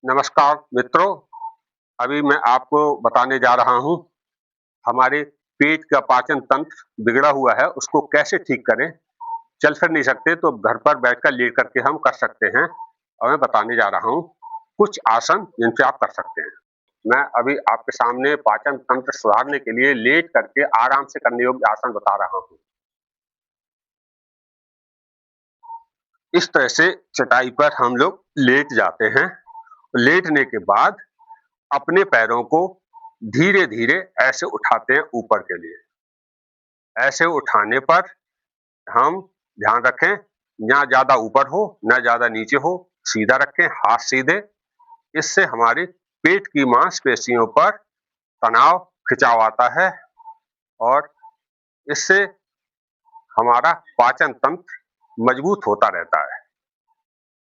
नमस्कार मित्रों, अभी मैं आपको बताने जा रहा हूँ, हमारे पेट का पाचन तंत्र बिगड़ा हुआ है, उसको कैसे ठीक करें। चल फिर नहीं सकते तो घर पर बैठकर लेट करके हम कर सकते हैं और मैं बताने जा रहा हूँ कुछ आसन जिनसे आप कर सकते हैं। मैं अभी आपके सामने पाचन तंत्र सुधारने के लिए लेट करके आराम से करने योग्य आसन बता रहा हूँ। इस तरह से चटाई पर हम लोग लेट जाते हैं। लेटने के बाद अपने पैरों को धीरे-धीरे ऐसे उठाते हैं ऊपर के लिए। ऐसे उठाने पर हम ध्यान रखें, ना ज़्यादा ऊपर हो, ना ज़्यादा नीचे हो, सीधा रखें, हाथ सीधे। इससे हमारे पेट की मांसपेशियों पर तनाव, खिंचाव आता है और इससे हमारा पाचन तंत्र मजबूत होता रहता है।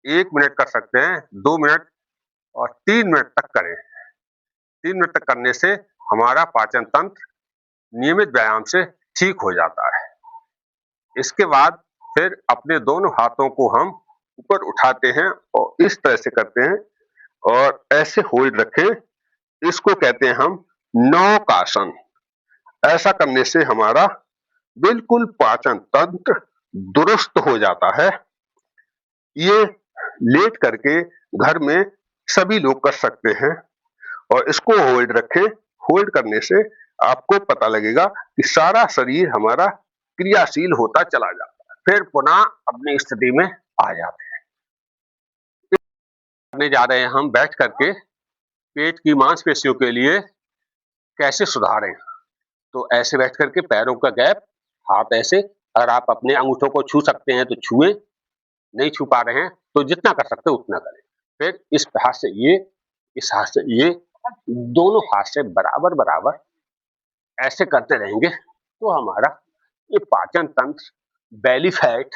1 मिनट कर सकते हैं, 2 मिनट और 3 मिनट तक करें। 3 मिनट तक करने से हमारा पाचन तंत्र नियमित व्यायाम से ठीक हो जाता है। इसके बाद फिर अपने दोनों हाथों को हम ऊपर उठाते हैं और इस तरह से करते हैं और ऐसे होल्ड रखें। इसको कहते हैं हम नौकासन। ऐसा करने से हमारा बिल्कुल पाचन तंत्र दुरुस्त हो जाता है। ये लेट करके घर में सभी लोग कर सकते हैं और इसको होल्ड रखें। होल्ड करने से आपको पता लगेगा कि सारा शरीर हमारा क्रियाशील होता चला जाता है। फिर पुनः अपनी स्थिति में आ जाते हैं। करने जा रहे हैं हम बैठ करके पेट की मांसपेशियों के लिए कैसे सुधारें। तो ऐसे बैठ करके पैरों का गैप, हाथ ऐसे, अगर आप अपने अंगूठों को छू सकते हैं तो छुएं, नहीं छू पा रहे हैं तो जितना कर सकते हैं उतना करें। फिर इस हाथ से ये, इस हाथ से ये, दोनों हाथ से बराबर-बराबर ऐसे करते रहेंगे तो हमारा ये पाचन तंत्र, बेली फैट,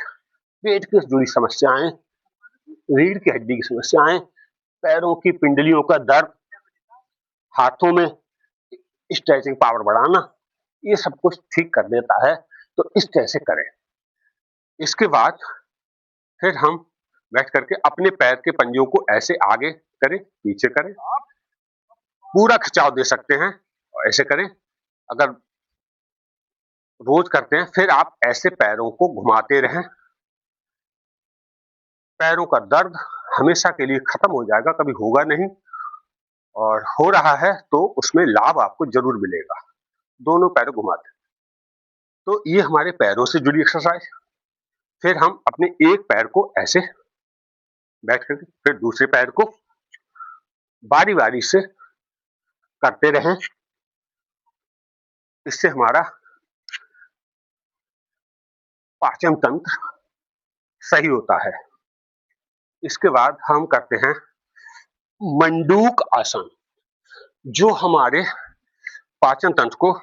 पेट से जुड़ी समस्याएं, रीढ़ की हड्डी की समस्याएं, पैरों की पिंडलियों का दर्द, हाथों में स्ट्रेचिंग पावर बढ़ाना, ये सब कुछ ठीक कर देता है। तो इस तरह से करें। इसके बाद फिर हम बैठ करके अपने पैर के पंजों को ऐसे आगे करें, पीछे करें, पूरा खिंचाव दे सकते हैं और ऐसे करें। अगर रोज करते हैं फिर आप ऐसे पैरों को घुमाते रहें। पैरों का दर्द हमेशा के लिए खत्म हो जाएगा, कभी होगा नहीं और हो रहा है तो उसमें लाभ आपको जरूर मिलेगा। दोनों पैरों घुमाते हैं। तो ये हमारे पैरों से जुड़ी एक्सरसाइज। फिर हम अपने एक पैर को ऐसे बैठ करके फिर दूसरे पैर को बारी-बारी से करते रहें। इससे हमारा पाचन तंत्र सही होता है। इसके बाद हम करते हैं मंडूक आसन, जो हमारे पाचन तंत्र को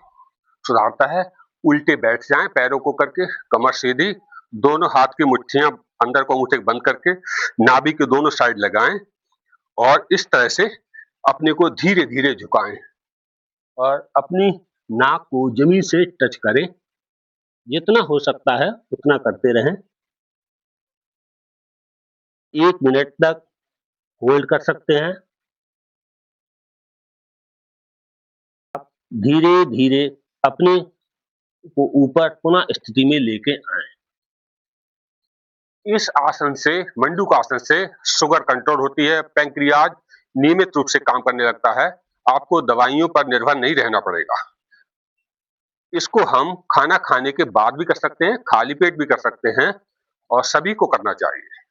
सुधारता है। उल्टे बैठ जाएं पैरों को करके, कमर सीधी, दोनों हाथ की मुट्ठियां अंदर को अंगूठे बंद करके नाभि के दोनों साइड लगाएं और इस तरह से अपने को धीरे-धीरे झुकाएं और अपनी नाक को जमीन से टच करें। जितना हो सकता है उतना करते रहें। 1 मिनट तक होल्ड कर सकते हैं। धीरे-धीरे अपने को ऊपर पुनः स्थिति में लेके आएं। इस आसन से, मंडूक आसन से शुगर कंट्रोल होती है, पैंक्रियाज नियमित रूप से काम करने लगता है। आपको दवाइयों पर निर्भर नहीं रहना पड़ेगा। इसको हम खाना खाने के बाद भी कर सकते हैं, खाली पेट भी कर सकते हैं और सभी को करना चाहिए।